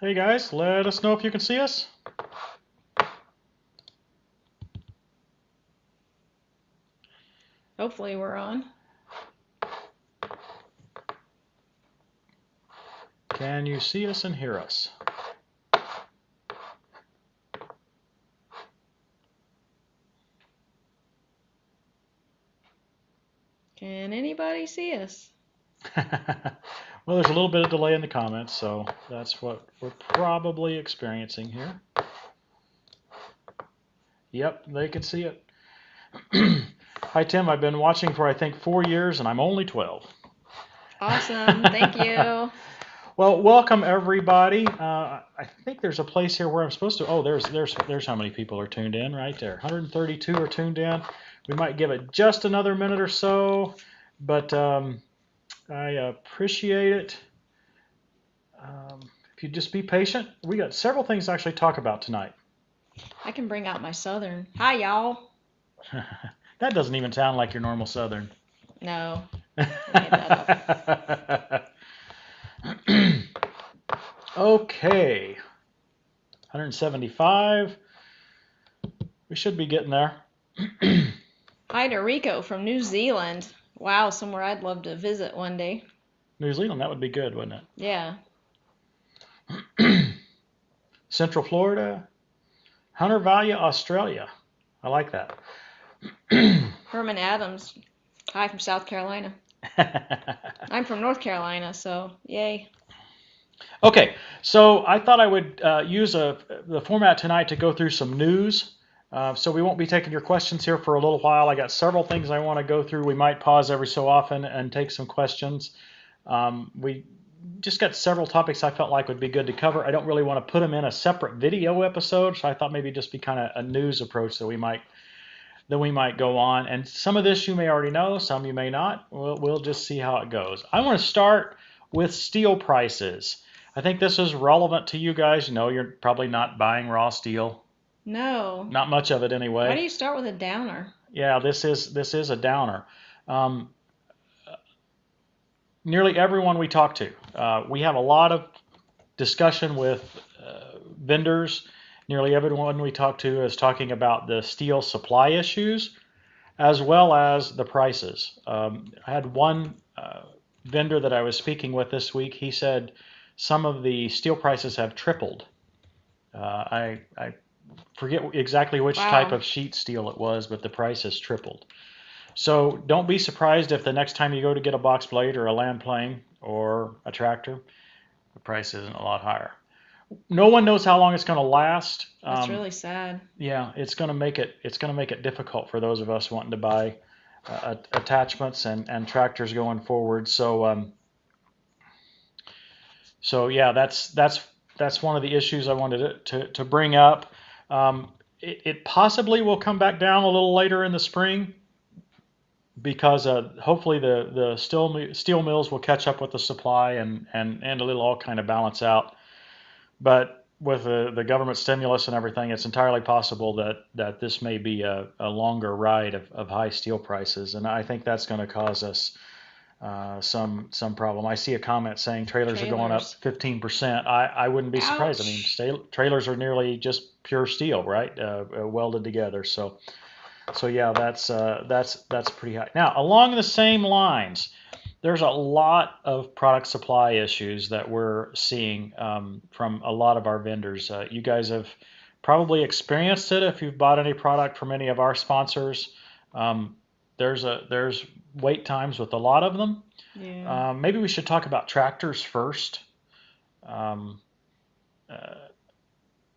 Hey guys, let us know if you can see us. Hopefully we're on. Can you see us and hear us? Can anybody see us? Well, there's a little bit of delay in the comments, so that's what we're probably experiencing here. Yep, they can see it. Hi Tim, I've been watching for I think 4 years and I'm only 12. Awesome, thank you. Well, welcome everybody. I think there's a place here where I'm supposed to. Oh, there's how many people are tuned in right there. 132 are tuned in. We might give it just another minute or so, but I appreciate it. If you just be patient, we got several things to actually talk about tonight. I can bring out my southern. Hi, y'all. That doesn't even sound like your normal Southern. No, I made that up. Okay, 175. We should be getting there. Hi to Rico from New Zealand. Wow, somewhere I'd love to visit one day. New Zealand, that would be good, wouldn't Yeah. it? Central Florida. Hunter Valley, Australia. I like that. Herman Adams. Hi from South Carolina. I'm from North Carolina, so yay. Okay, so I thought I would use the format tonight to go through some news. So we won't be taking your questions here for a little while. I got several things I want to go through. We might pause every so often and take some questions. We just got several topics I felt like would be good to cover. I don't really want to put them in a separate video episode, so I thought maybe just be kind of a news approach that we might go on. And some of this you may already know, some you may not. We'll just see how it goes. I want to start with steel prices. I think this is relevant to you guys. You know, you're probably not buying raw steel. No. Not much of it anyway. Why do you start with a downer? Yeah, this is a downer. Nearly everyone we talk to, we have a lot of discussion with vendors. Nearly everyone we talk to is talking about the steel supply issues as well as the prices. I had one vendor that I was speaking with this week. He said some of the steel prices have tripled. I forget exactly which type of sheet steel it was, but the price has tripled. So don't be surprised if the next time you go to get a box blade or a land plane or a tractor, the price isn't a lot higher. No one knows how long it's going to last. That's really sad. Yeah, it's going to make it difficult for those of us wanting to buy attachments and tractors going forward. So yeah, that's one of the issues I wanted to bring up. It possibly will come back down a little later in the spring because hopefully the steel mills will catch up with the supply and it'll all kind of balance out. But with the government stimulus and everything, it's entirely possible that this may be a longer ride of high steel prices, and I think that's going to cause us some problem. I see a comment saying trailers are going up 15%. I wouldn't be surprised. I mean, trailers are nearly just pure steel, right? Welded together. So yeah, that's pretty high. Now, along the same lines, there's a lot of product supply issues that we're seeing from a lot of our vendors. You guys have probably experienced it if you've bought any product from any of our sponsors. There's wait times with a lot of them. Yeah. Maybe we should talk about tractors first.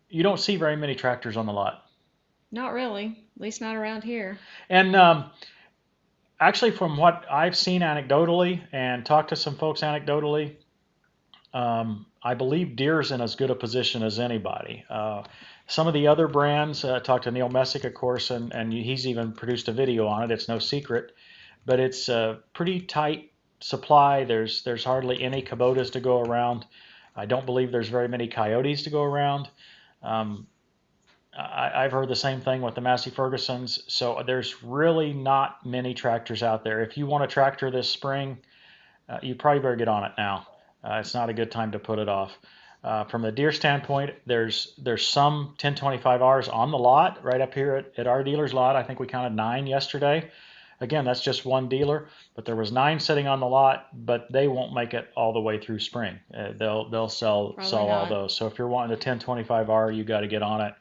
You don't see very many tractors on the lot. Not really, at least not around here. And actually, from what I've seen anecdotally and talked to some folks anecdotally, I believe Deere's in as good a position as anybody. Some of the other brands, talked to Neil Messick, of course, and he's even produced a video on it. It's no secret, but it's a pretty tight supply. There's hardly any Kubotas to go around. I don't believe there's very many Coyotes to go around. I've heard the same thing with the Massey Fergusons. So there's really not many tractors out there. If you want a tractor this spring, you probably better get on it now. It's not a good time to put it off. From the deer standpoint, there's some 1025Rs on the lot right up here at our dealer's lot. I think we counted 9 yesterday. Again, that's just one dealer, but there was 9 sitting on the lot, but they won't make it all the way through spring. They'll sell all those. So if you're wanting a 1025R, you got to get on it.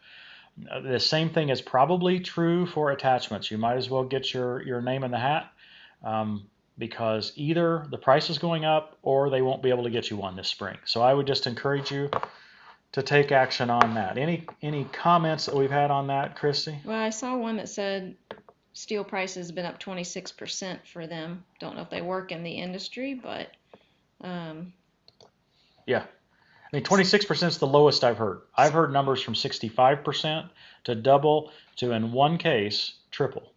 The same thing is probably true for attachments. You might as well get your name in the hat, because either the price is going up or they won't be able to get you one this spring. So I would just encourage you to take action on that. Any comments that we've had on that, Christy? Well, I saw one that said steel prices have been up 26% for them. Don't know if they work in the industry, but yeah. I mean, 26% is the lowest I've heard. I've heard numbers from 65% to double to, in one case, triple.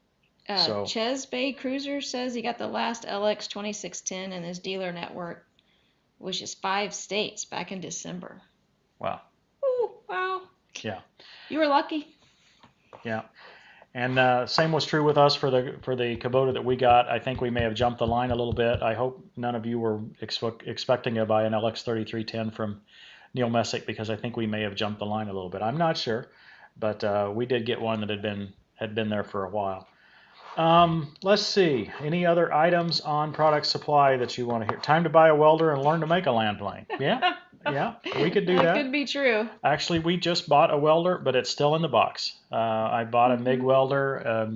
Ches Bay Cruiser says he got the last LX 2610 in his dealer network, which is 5 states, back in December. Wow. Ooh, wow. Yeah. You were lucky. Yeah. And same was true with us for the Kubota that we got. I think we may have jumped the line a little bit. I hope none of you were expecting to buy an LX 3310 from Neil Messick, because I think we may have jumped the line a little bit. I'm not sure, but we did get one that had been there for a while. Let's see. Any other items on product supply that you want to hear? Time to buy a welder and learn to make a land plane. Yeah, yeah, we could do that. That could be true. Actually, we just bought a welder, but it's still in the box. I bought a MIG welder.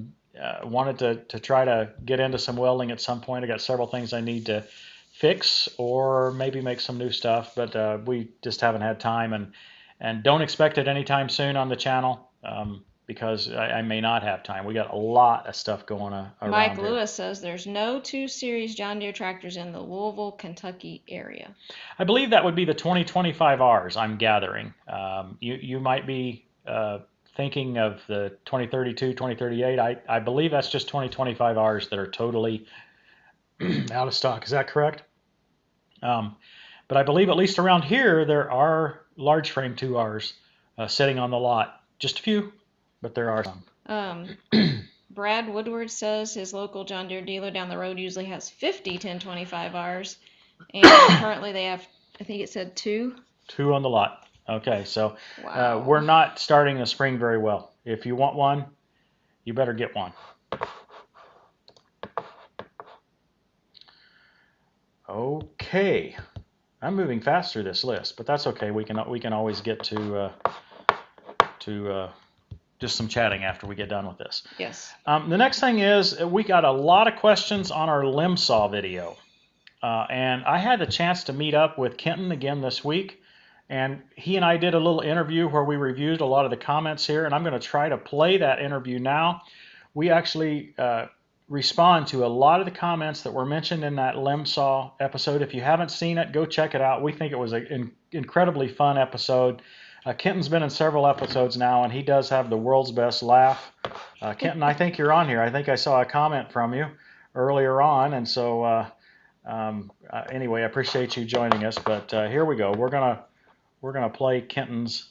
Wanted to try to get into some welding at some point. I got several things I need to fix or maybe make some new stuff, but we just haven't had time, and don't expect it anytime soon on the channel. Because I may not have time. We got a lot of stuff going on around Mike here. Lewis says there's no 2 Series John Deere tractors in the Louisville, Kentucky area. I believe that would be the 2025Rs, I'm gathering. You might be thinking of the 2032, 2038. I believe that's just 2025Rs that are totally out of stock. Is that correct? But I believe at least around here there are large frame 2Rs sitting on the lot. Just a few. But there are some. Brad Woodward says his local John Deere dealer down the road usually has 50 1025Rs, and currently they have, I think it said 2. 2 on the lot. Okay, so wow. We're not starting the spring very well. If you want one, you better get one. Okay, I'm moving fast through this list, but that's okay. We can always get to just some chatting after we get done with this. Yes. The next thing is we got a lot of questions on our Limbsaw video. And I had the chance to meet up with Kenton again this week. And he and I did a little interview where we reviewed a lot of the comments here. And I'm going to try to play that interview now. We actually respond to a lot of the comments that were mentioned in that Limbsaw episode. If you haven't seen it, go check it out. We think it was an incredibly fun episode. Kenton's been in several episodes now, and he does have the world's best laugh. Kenton, I think you're on here. I think I saw a comment from you earlier on, and so anyway, I appreciate you joining us. But here we go. We're gonna play Kenton's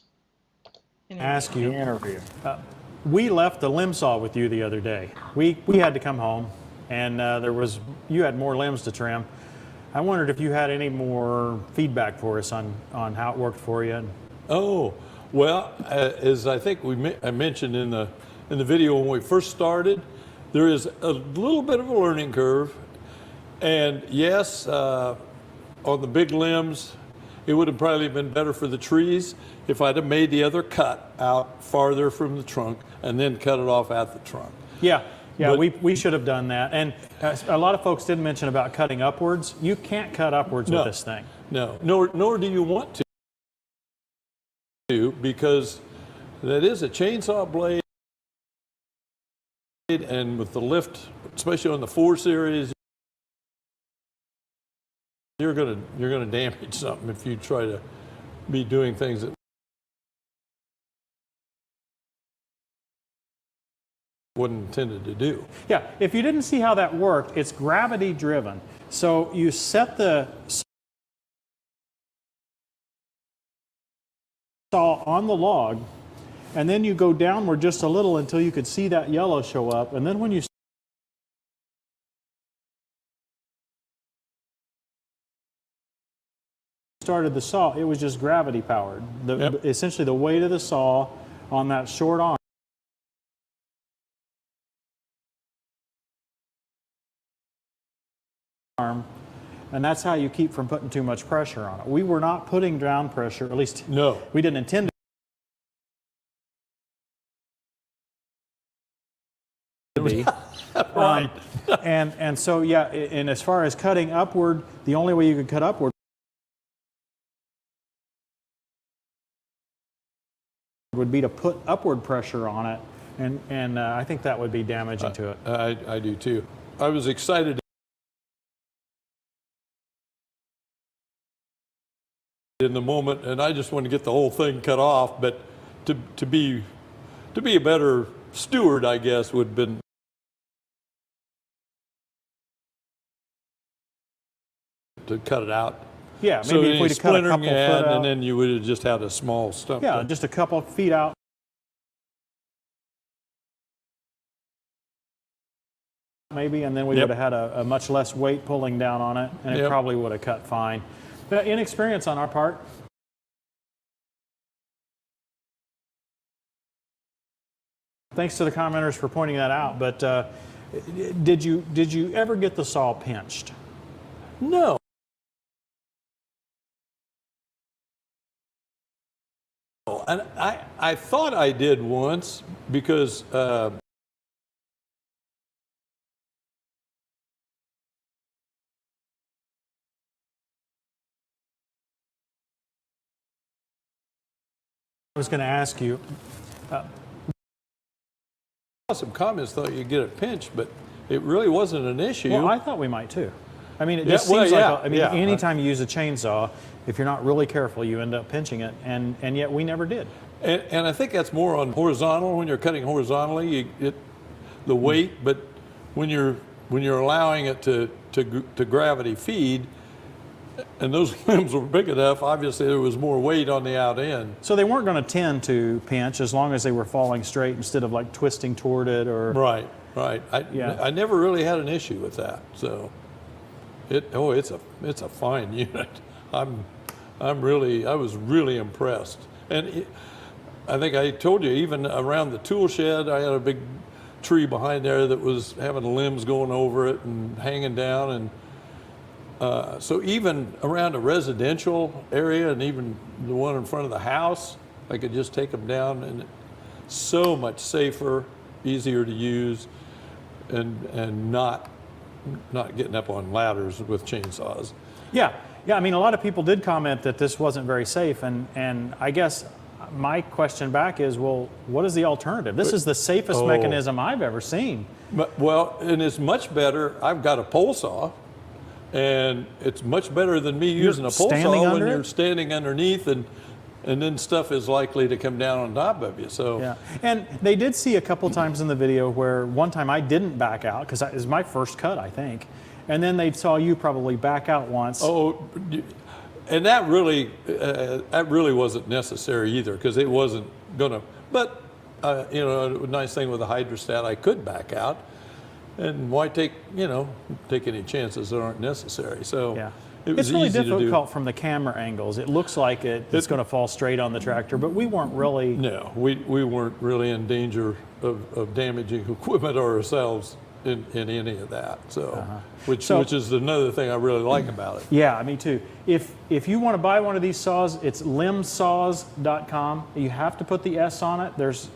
interview. We left the Limbsaw with you the other day. We had to come home, and you had more limbs to trim. I wondered if you had any more feedback for us on how it worked for you. Oh, well, as I think I mentioned in the video when we first started, there is a little bit of a learning curve. And yes, on the big limbs, it would have probably been better for the trees if I'd have made the other cut out farther from the trunk and then cut it off at the trunk. Yeah, but we should have done that. And a lot of folks did mention about cutting upwards. You can't cut upwards with this thing. No, nor do you want to, because that is a chainsaw blade, and with the lift, especially on the 4 Series, you're gonna damage something if you try to be doing things that wasn't intended to do. Yeah, if you didn't see how that worked, it's gravity driven. So you set the saw on the log, and then you go downward just a little until you could see that yellow show up, and then when you started the saw, it was just gravity powered. Yep. Essentially the weight of the saw on that short arm, and that's how you keep from putting too much pressure on it. We were not putting down pressure, at least No. we didn't intend to be. Right. And so, yeah, and as far as cutting upward, the only way you could cut upward would be to put upward pressure on it, and I think that would be damaging to it. I do too. I was excited in the moment, and I just wanted to get the whole thing cut off. But to be a better steward, I guess, would have been to cut it out. Yeah, So maybe if we'd have cut a couple you foot had, out. and then you would have just had a small stump. Yeah, just a couple feet out. Maybe, and then we Yep. would have had a much less weight pulling down on it, and it Yep. probably would have cut fine. But inexperience on our part. Thanks to the commenters for pointing that out. But did you ever get the saw pinched? No. And I thought I did once because I was going to ask you. some comments thought you'd get a pinch, but it really wasn't an issue. Well, I thought we might too. I mean, it Yeah, just well, seems yeah, like, I mean, yeah. anytime you use a chainsaw, if you're not really careful, you end up pinching it, and yet we never did. And I think that's more on horizontal. When you're cutting horizontally, the weight, but when you're allowing it to gravity feed, and those limbs were big enough, obviously there was more weight on the out end. So they weren't going to tend to pinch as long as they were falling straight instead of like twisting toward it or. Right. Yeah. I never really had an issue with that. So it's a fine unit. I was really impressed. And I think I told you, even around the tool shed, I had a big tree behind there that was having limbs going over it and hanging down, and so even around a residential area and even the one in front of the house, I could just take them down, and so much safer, easier to use, and not getting up on ladders with chainsaws. Yeah. I mean, a lot of people did comment that this wasn't very safe, and I guess my question back is, well, what is the alternative? This is the safest mechanism I've ever seen. Well, and it's much better. I've got a pole saw, and it's much better than me using a pole standing saw when under you're it? standing underneath, and then stuff is likely to come down on top of you. So Yeah, and they did see a couple times in the video where one time I didn't back out because it was my first cut, I think, and then they saw you probably back out once. And that really wasn't necessary either, because it wasn't gonna. But a nice thing with a hydrostat, I could back out, and why take any chances that aren't necessary? So Yeah. it was It's really easy to do. difficult from the camera angles. It looks like it's going to fall straight on the tractor, but we weren't really. No, we weren't really in danger of damaging equipment or ourselves in any of that. So, which is another thing I really like about it. Yeah, me too. If you want to buy one of these saws, it's limbsaws.com. You have to put the S on it. There's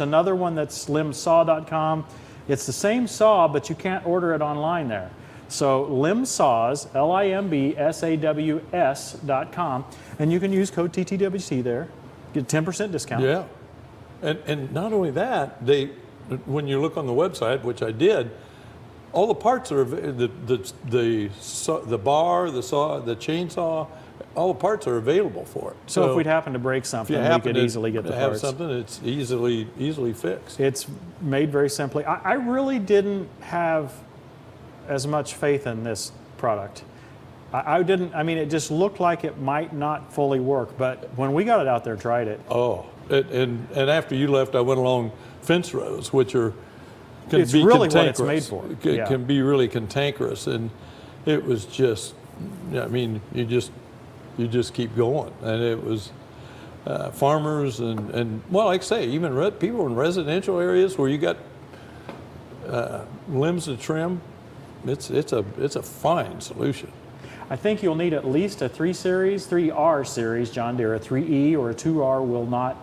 another one that's limbsaw.com. It's the same saw, but you can't order it online there. So Limbsaws, limbsaws.com, and you can use code TTWC there. Get a 10% discount. Yeah, and not only that, when you look on the website, which I did, all the parts are the bar, the saw, the chainsaw, all the parts are available for it. So if we'd happen to break something, we could easily get the have parts. something, it's easily fixed. It's made very simply. I really didn't have as much faith in this product. I didn't. I mean, it just looked like it might not fully work. But when we got it out there, tried it. And after you left, I went along fence rows, which can It's be really cantankerous. what it's made for. It can be really cantankerous, and it was just, I mean, you just you just keep going. And it was farmers and well, like I say, even people in residential areas where you got limbs to trim. It's a fine solution. I think you'll need at least a 3R series John Deere. A 3E or a 2R will not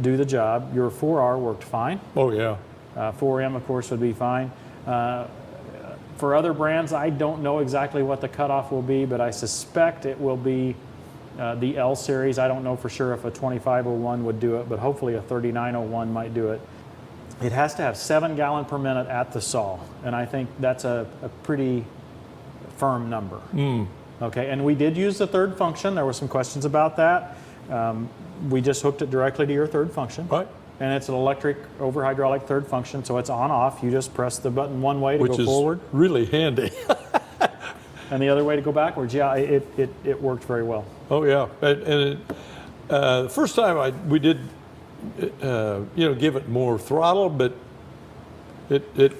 do the job. Your 4R worked fine. Oh yeah. 4M, of course, would be fine. For other brands, I don't know exactly what the cutoff will be, but I suspect it will be the L series. I don't know for sure if a 2501 would do it, but hopefully a 3901 might do it. It has to have 7 gallons per minute at the saw, and I think that's a pretty firm number. Okay, and we did use the third function. There were some questions about that. We just hooked it directly to your third function. Right. And it's an electric over hydraulic third function, so it's on off. You just press the button one way to go forward. Which is really handy. And the other way to go backwards. Yeah, it worked very well. Oh yeah, and the first time we did, give it more throttle, but it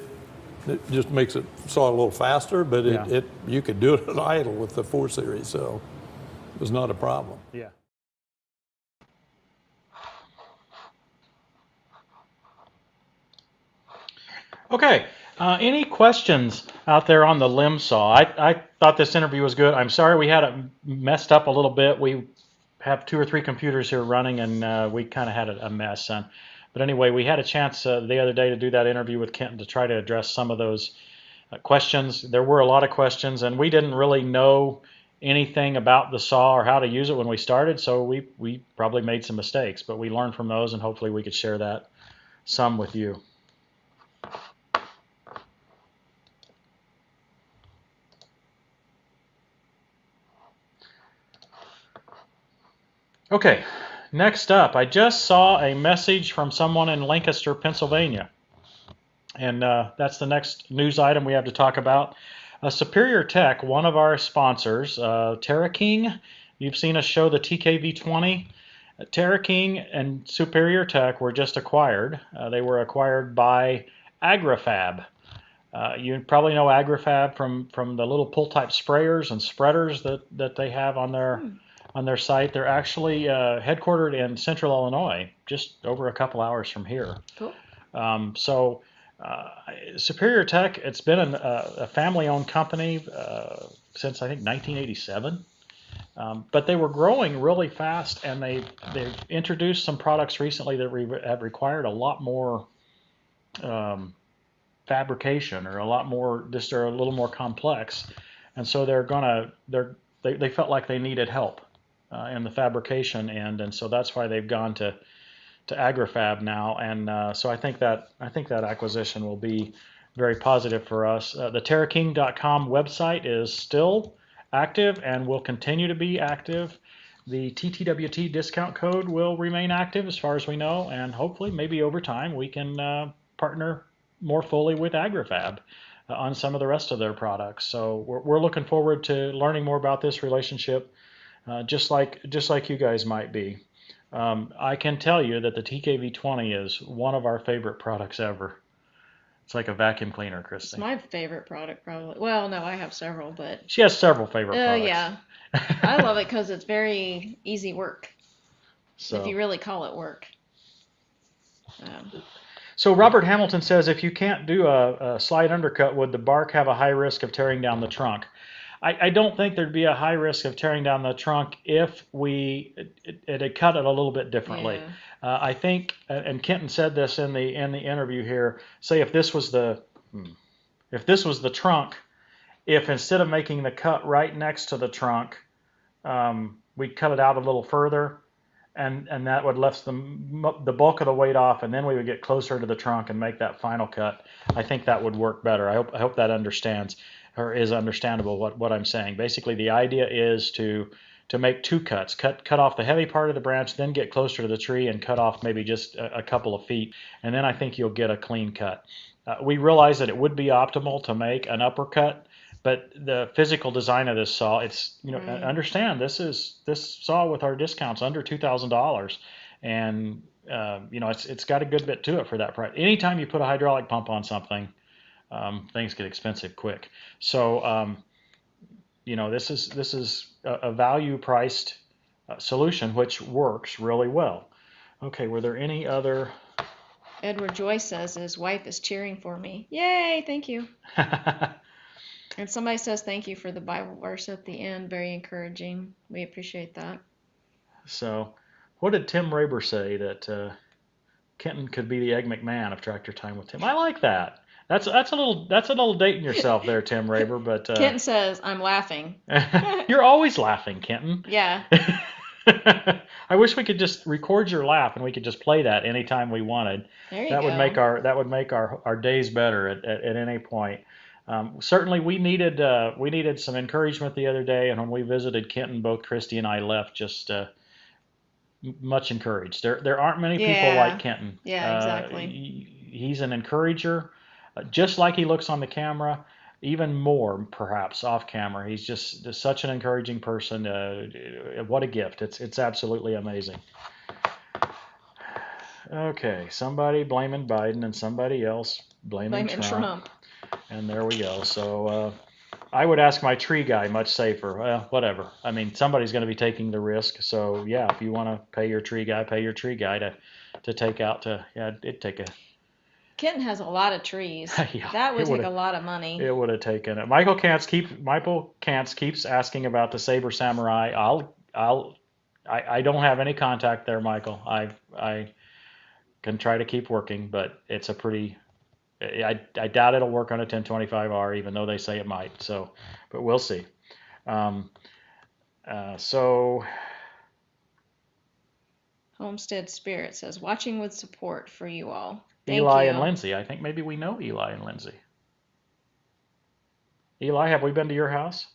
just makes it saw a little faster. But you could do it at idle with the 4 series, so it was not a problem. Yeah. Okay, any questions out there on the Limbsaw? I thought this interview was good. I'm sorry we had it messed up a little bit. We have 2 or 3 computers here running, and we kind of had a mess. But anyway, we had a chance the other day to do that interview with Kenton to try to address some of those questions. There were a lot of questions, and we didn't really know anything about the saw or how to use it when we started, so we probably made some mistakes. But we learned from those, and hopefully we could share that some with you. Okay, next up, I just saw a message from someone in Lancaster, Pennsylvania, and that's the next news item we have to talk about. Superior Tech, one of our sponsors, Terra King. You've seen us show the TKV20. Terra King and Superior Tech were just acquired. They were acquired by AgriFab. You probably know AgriFab from the little pull-type sprayers and spreaders that they have on their site. They're actually headquartered in Central Illinois, just over a couple hours from here. Cool. Superior Tech, it's been a family-owned company since I think 1987. But they were growing really fast, and they've introduced some products recently that have required a lot more fabrication, or a lot more, just are a little more complex. And so they felt like they needed help in the fabrication end, and so that's why they've gone to AgriFab now. And so I think that acquisition will be very positive for us. The TerraKing.com website is still active and will continue to be active. The TTWT discount code will remain active as far as we know, and hopefully maybe over time we can partner more fully with AgriFab on some of the rest of their products. So we're looking forward to learning more about this relationship, just like you guys might be. I can tell you that the TKV20 is one of our favorite products ever. It's like a vacuum cleaner, Christy. It's my favorite product, probably. Well, no, I have several, but She has several favorite products. yeah, I love it because it's very easy work. So, If you really call it work. so Robert Hamilton says, if you can't do a slide undercut, would the bark have a high risk of tearing down the trunk? I don't think there'd be a high risk of tearing down the trunk if it had cut it a little bit differently. Yeah. I think, and Kenton said this in the interview here. Say if this was the trunk, if instead of making the cut right next to the trunk, we cut it out a little further, and that would lift the bulk of the weight off, and then we would get closer to the trunk and make that final cut. I think that would work better. I hope that understands, or is understandable, what I'm saying. Basically, the idea is to make 2 cuts. Cut off the heavy part of the branch, then get closer to the tree and cut off maybe just a couple of feet, and then I think you'll get a clean cut. We realize that it would be optimal to make an uppercut, but the physical design of this saw, it's, Right. understand this saw with our discounts under $2,000, and it's got a good bit to it for that price. Anytime you put a hydraulic pump on something, things get expensive quick. So this is a value priced solution which works really well. Okay, were there any other? Edward Joyce says his wife is cheering for me. Yay, thank you. And somebody says thank you for the Bible verse at the end. Very encouraging. We appreciate that. So, what did Tim Raber say that Kenton could be the Egg McMahon of Tractor Time with Tim? I like that. That's a little dating yourself there, Tim Raber. But Kenton says I'm laughing. You're always laughing, Kenton. Yeah. I wish we could just record your laugh and we could just play that anytime we wanted. There you That go. would make our days better at any point. Certainly, we needed some encouragement the other day, and when we visited Kenton, both Christy and I left just much encouraged. There aren't many people Yeah. like Kenton. Yeah, exactly. He's an encourager, just like he looks on the camera. Even more, perhaps, off camera. He's just such an encouraging person. What a gift. It's absolutely amazing. Okay, somebody blaming Biden and somebody else blaming Trump. And there we go. So I would ask my tree guy, much safer. Well, whatever. I mean, somebody's going to be taking the risk. So, yeah, if you want to pay your tree guy to take out it'd take a... Kenton has a lot of trees. Yeah, That would take a lot of money. It would have taken it. Michael Kantz keeps asking about the Saber Samurai. I don't have any contact there, Michael. I can try to keep working, but it's a pretty. I doubt it'll work on a 1025R, even though they say it might. So, but we'll see. So. Homestead Spirit says, watching with support for you all. Thank Eli you. and Lindsay. I think maybe we know Eli and Lindsay. Eli, have we been to your house?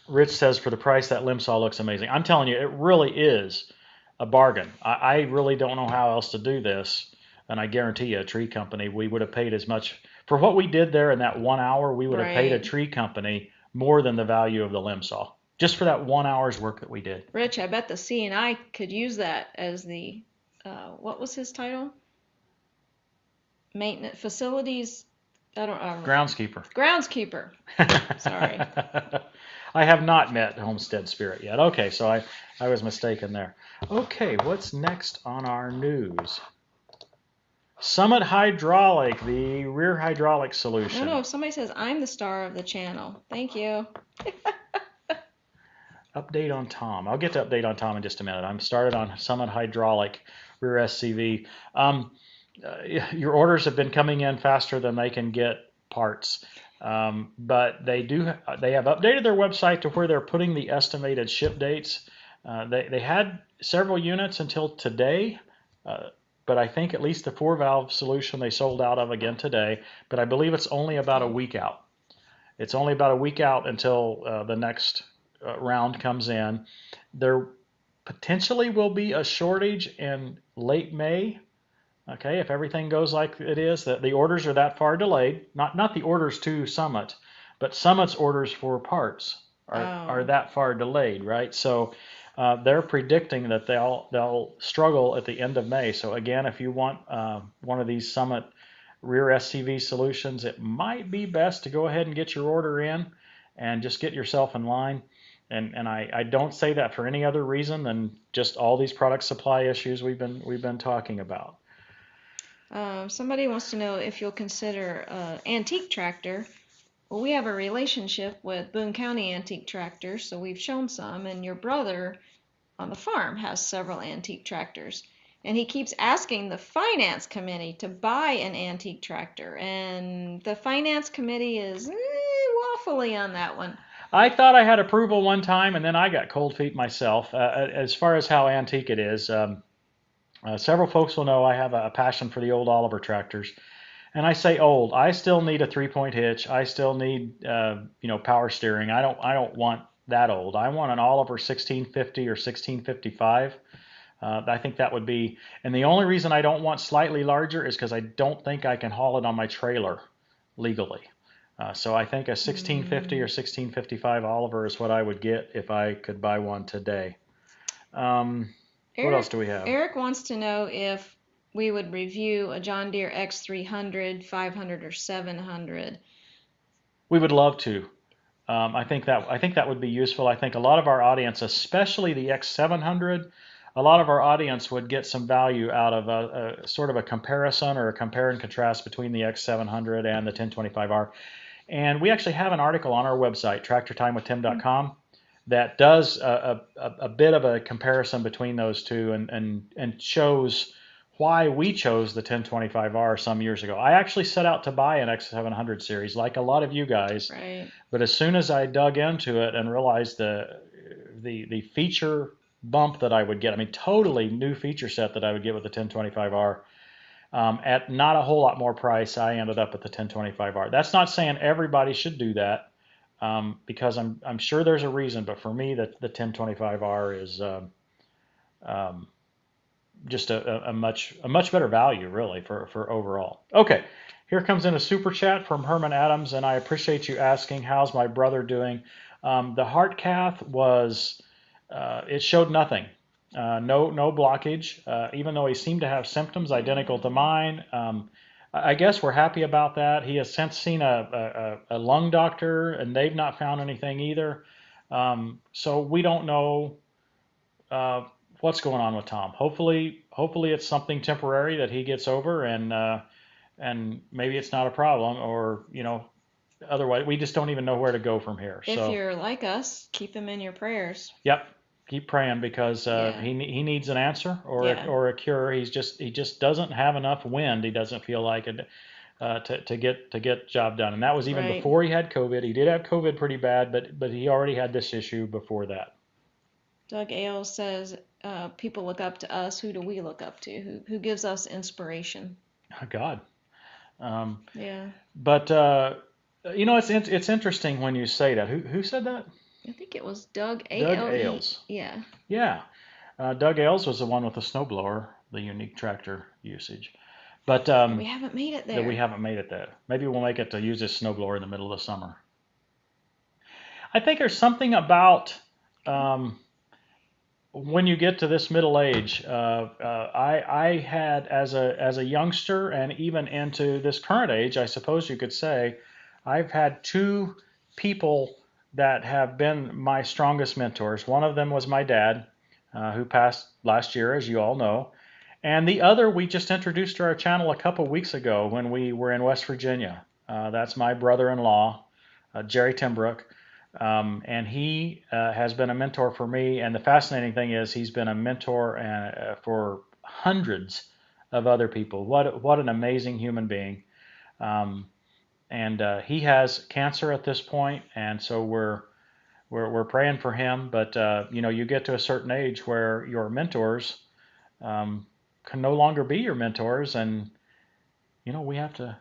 Rich says, for the price, that Limbsaw looks amazing. I'm telling you, it really is a bargain. I really don't know how else to do this. And I guarantee you, a tree company, we would have paid as much. For what we did there in that 1 hour, we would have paid a tree company more than the value of the Limbsaw. Just for that 1 hour's work that we did. Rich, I bet the C&I could use that as the... what was his title? Maintenance facilities. I don't know. Groundskeeper. Groundskeeper. Sorry. I have not met Homestead Spirit yet. Okay, so I was mistaken there. Okay, what's next on our news? Summit Hydraulic, the rear hydraulic solution. No, somebody says I'm the star of the channel. Thank you. Update on Tom. I'll get to update on Tom in just a minute. I'm started on Summit Hydraulic rear SCV. Your orders have been coming in faster than they can get parts, but they have updated their website to where they're putting the estimated ship dates. They had several units until today, but I think at least the 4-valve solution they sold out of again today. But I believe it's only about a week out. It's only about a week out until the next round comes in. There potentially will be a shortage in late May. Okay, if everything goes like it is, that the orders are that far delayed. Not the orders to Summit, but Summit's orders for parts are that far delayed, right? So they're predicting that they'll struggle at the end of May. So again, if you want one of these Summit rear SCV solutions, it might be best to go ahead and get your order in and just get yourself in line. And I don't say that for any other reason than just all these product supply issues we've been talking about. Somebody wants to know if you'll consider antique tractor. Well, we have a relationship with Boone County Antique Tractors, so we've shown some, and your brother on the farm has several antique tractors. And he keeps asking the finance committee to buy an antique tractor, and the finance committee is waffly on that one. I thought I had approval one time, and then I got cold feet myself. As far as how antique it is, several folks will know I have a passion for the old Oliver tractors. And I say old. I still need a 3-point hitch. I still need power steering. I don't want that old. I want an Oliver 1650 or 1655. I think that would be. And the only reason I don't want slightly larger is because I don't think I can haul it on my trailer legally. So I think a 1650 or 1655 Oliver is what I would get if I could buy one today. What else do we have? Eric wants to know if we would review a John Deere X300, 500, or 700. We would love to. I think that would be useful. I think a lot of our audience, especially the X700, a lot of our audience would get some value out of a sort of a comparison or a compare and contrast between the X700 and the 1025R. And we actually have an article on our website, tractortimewithtim.com, that does a bit of a comparison between those two and shows why we chose the 1025R some years ago. I actually set out to buy an X700 series, like a lot of you guys. Right. But as soon as I dug into it and realized the feature bump that I would get, I mean, totally new feature set that I would get with the 1025R, at not a whole lot more price, I ended up at the 1025R. That's not saying everybody should do that, because I'm sure there's a reason. But for me, the 1025R is just a much better value, really, for overall. Okay, here comes in a super chat from Herman Adams, and I appreciate you asking, how's my brother doing? The heart cath was, it showed nothing. No blockage, even though he seemed to have symptoms identical to mine. I guess we're happy about that. He has since seen a lung doctor, and they've not found anything either. So we don't know what's going on with Tom. Hopefully it's something temporary that he gets over, and maybe it's not a problem, or otherwise we just don't even know where to go from here. If you're like us, keep him in your prayers. Yep. Keep praying, because he needs an answer or a cure. He just doesn't have enough wind. He doesn't feel like it to get job done. And that was even before he had COVID. He did have COVID pretty bad, but he already had this issue before that. Doug Ailes says, people look up to us. Who do we look up to? Who gives us inspiration? God. Yeah. But it's interesting when you say that. Who said that? I think it was Doug Ailes. Doug Ailes. Yeah. Yeah. Doug Ailes was the one with the snowblower, the unique tractor usage. But we haven't made it there. We haven't made it there. Maybe we'll make it to use this snowblower in the middle of the summer. I think there's something about when you get to this middle age. I had, as a youngster, and even into this current age, I suppose you could say, I've had two people that have been my strongest mentors. One of them was my dad, who passed last year, as you all know. And the other we just introduced to our channel a couple weeks ago when we were in West Virginia. That's my brother-in-law, Jerry Timbrook. And he has been a mentor for me. And the fascinating thing is he's been a mentor for hundreds of other people. What an amazing human being. And he has cancer at this point, and so we're praying for him. But you get to a certain age where your mentors can no longer be your mentors, and we have to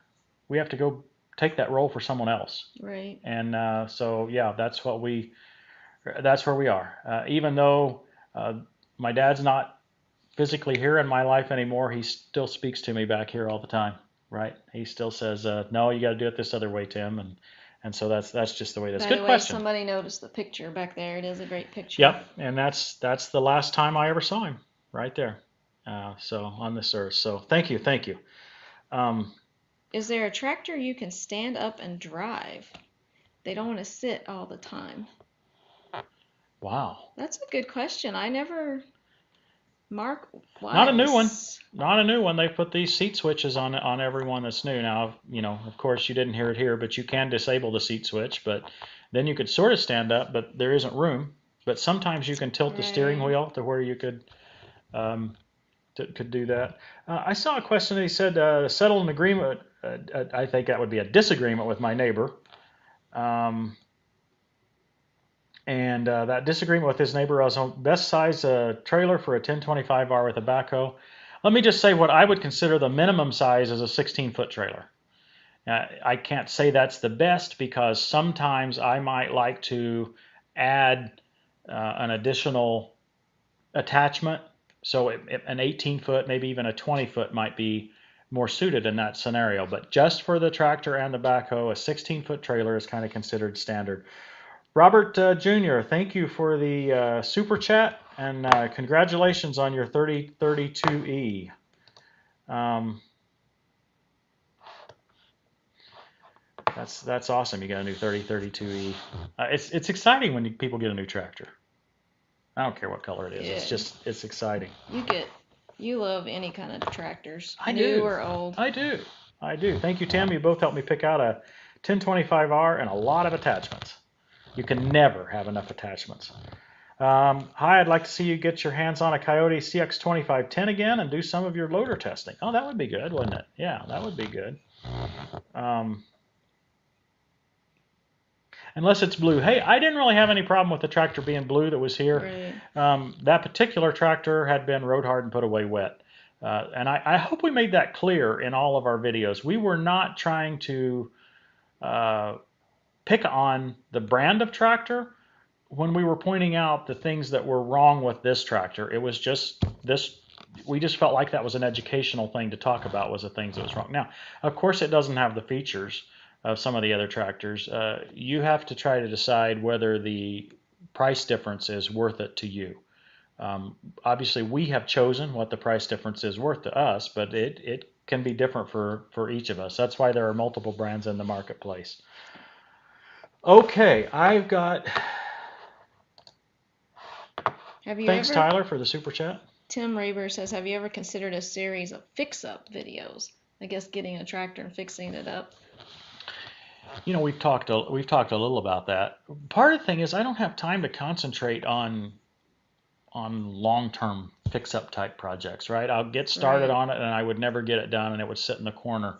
go take that role for someone else. Right. And so that's where we are. Even though my dad's not physically here in my life anymore, he still speaks to me back here all the time. Right. He still says, no, you got to do it this other way, Tim. And so that's just the way it is. Good question. Somebody noticed the picture back there. It is a great picture. Yep. And that's the last time I ever saw him, right there. So on this earth. So thank you. Is there a tractor you can stand up and drive? They don't want to sit all the time. Wow. That's a good question. I never... Mark, not a new one. They put these seat switches on everyone that's new. Now, of course you didn't hear it here, but you can disable the seat switch, but then you could sort of stand up, but there isn't room. But sometimes you can tilt the steering wheel to where you could do that. I saw a question that he said, settle an agreement. I think that would be a disagreement with my neighbor. And that disagreement with his neighbor was on best size trailer for a 1025R with a backhoe. Let me just say what I would consider the minimum size is a 16-foot trailer. I can't say that's the best, because sometimes I might like to add an additional attachment. So an 18-foot, maybe even a 20-foot might be more suited in that scenario. But just for the tractor and the backhoe, a 16-foot trailer is kind of considered standard. Robert Jr., thank you for the super chat, and congratulations on your 3032E. That's awesome. You got a new 3032E. It's exciting when people get a new tractor. I don't care what color it is. Yeah. It's exciting. You love any kind of tractors, I new do. or old. I do. Thank you, Tim. You both helped me pick out a 1025R and a lot of attachments. You can never have enough attachments. Hi, I'd like to see you get your hands on a Coyote CX2510 again and do some of your loader testing. Oh, that would be good, wouldn't it? Yeah, that would be good. Unless it's blue. Hey, I didn't really have any problem with the tractor being blue that was here. Right. That particular tractor had been road hard and put away wet. And I hope we made that clear in all of our videos. We were not trying to pick on the brand of tractor when we were pointing out the things that were wrong with this tractor. It was just this. We just felt like that was an educational thing to talk about, was the things that was wrong. Now, of course, it doesn't have the features of some of the other tractors. You have to try to decide whether the price difference is worth it to you. Obviously, we have chosen what the price difference is worth to us, but it can be different for each of us. That's why there are multiple brands in the marketplace. Okay, I've got... Thanks, Tyler, for the super chat. Tim Raber says, have you ever considered a series of fix-up videos? I guess getting a tractor and fixing it up. You know, we've talked a little about that. Part of the thing is I don't have time to concentrate on long-term fix-up type projects, right? I'll get started on it and I would never get it done, and it would sit in the corner.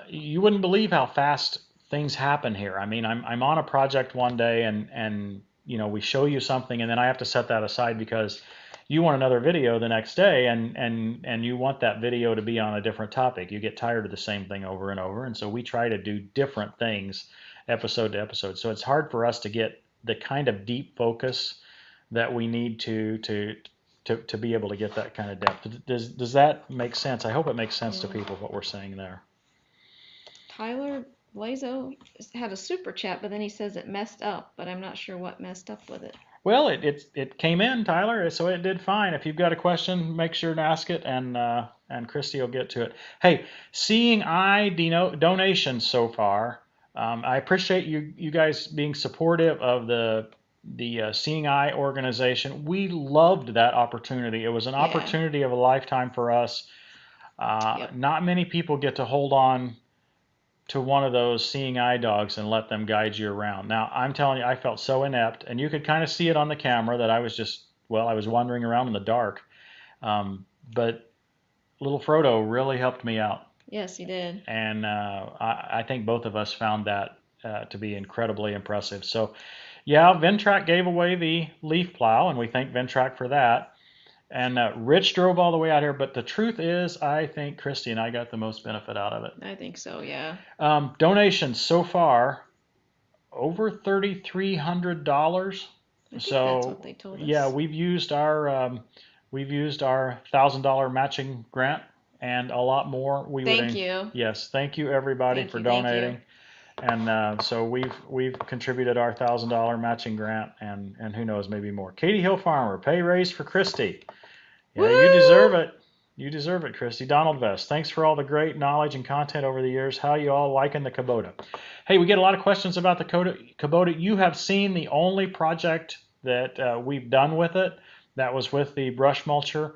You wouldn't believe how fast things happen here. I mean, I'm on a project one day and you know, we show you something and then I have to set that aside because you want another video the next day, and you want that video to be on a different topic. You get tired of the same thing over and over, and so we try to do different things episode to episode. So it's hard for us to get the kind of deep focus that we need to be able to get that kind of depth. Does that make sense? I hope it makes sense to people what we're saying there. Tyler Blazo had a super chat, but then he says it messed up, but I'm not sure what messed up with it. Well, it came in, Tyler, so it did fine. If you've got a question, make sure to ask it, and Christy will get to it. Hey, Seeing Eye donations so far. I appreciate you guys being supportive of the Seeing Eye organization. We loved that opportunity. It was an opportunity of a lifetime for us. Not many people get to hold on to one of those Seeing Eye dogs and let them guide you around. Now, I'm telling you, I felt so inept, and you could kind of see it on the camera that I was wandering around in the dark. But little Frodo really helped me out. Yes, he did. And I think both of us found that to be incredibly impressive. So, yeah, Ventrac gave away the leaf plow, and we thank Ventrac for that. And Rich drove all the way out here, but the truth is, I think Christy and I got the most benefit out of it. I think so, yeah. Donations so far, over $3,300. So that's what they told us. Yeah, we've used our $1,000 matching grant and a lot more. Thank you. Yes, thank you everybody for donating. And so we've contributed our $1,000 matching grant, and who knows, maybe more. Katie Hill Farmer, pay raise for Christy. Yeah, woo! You deserve it. You deserve it, Christy. Donald Vest, thanks for all the great knowledge and content over the years. How you all liking the Kubota? Hey, we get a lot of questions about the Kubota. You have seen the only project that we've done with it. That was with the brush mulcher.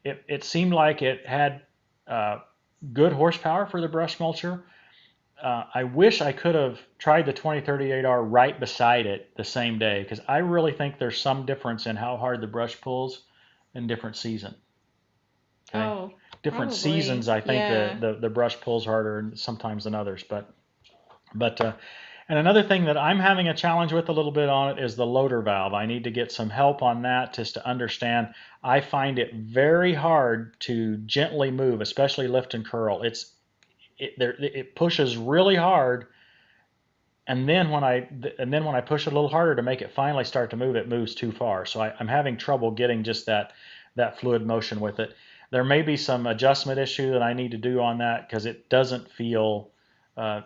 It seemed like it had good horsepower for the brush mulcher. I wish I could have tried the 2038R right beside it the same day, because I really think there's some difference in how hard the brush pulls in different seasons. Okay? Oh, different probably. Seasons, I think the brush pulls harder sometimes than others. But and another thing that I'm having a challenge with a little bit on it is the loader valve. I need to get some help on that just to understand. I find it very hard to gently move, especially lift and curl. It pushes really hard, and then when I push it a little harder to make it finally start to move, it moves too far. So I'm having trouble getting just that fluid motion with it. There may be some adjustment issue that I need to do on that, because it doesn't feel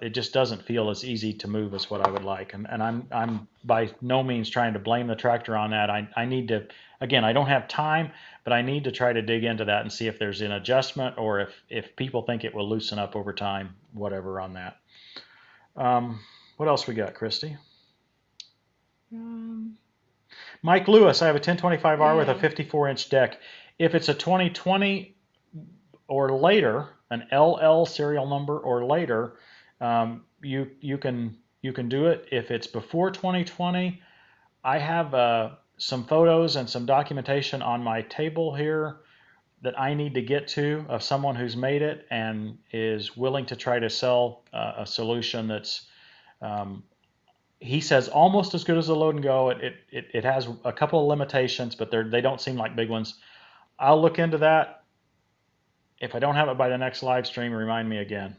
it just doesn't feel as easy to move as what I would like. And I'm by no means trying to blame the tractor on that. I need to, again, I don't have time, but I need to try to dig into that and see if there's an adjustment or if people think it will loosen up over time, whatever on that. What else we got, Christy? Mike Lewis, I have a 1025R with a 54-inch deck. If it's a 2020 or later, an LL serial number or later, you can do it. If it's before 2020, I have some photos and some documentation on my table here that I need to get to of someone who's made it and is willing to try to sell a solution that's he says almost as good as the Load and Go. It has a couple of limitations, but they don't seem like big ones. I'll look into that. If I don't have it by the next live stream, remind me again.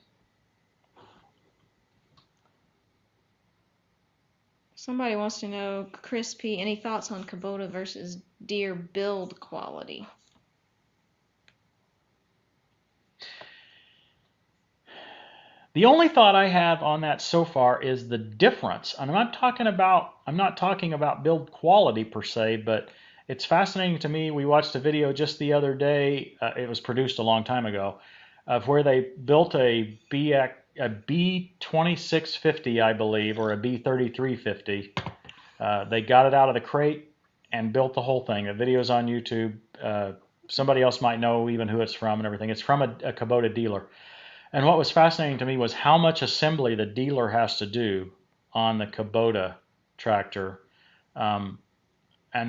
Somebody wants to know, Chris P., any thoughts on Kubota versus Deere build quality? The only thought I have on that so far is the difference. And I'm not talking about build quality per se, but it's fascinating to me. We watched a video just the other day. It was produced a long time ago, of where they built a B2650, I believe, or a B3350. They got it out of the crate and built the whole thing. The video's on YouTube. Somebody else might know even who it's from and everything. It's from a Kubota dealer. And what was fascinating to me was how much assembly the dealer has to do on the Kubota tractor. And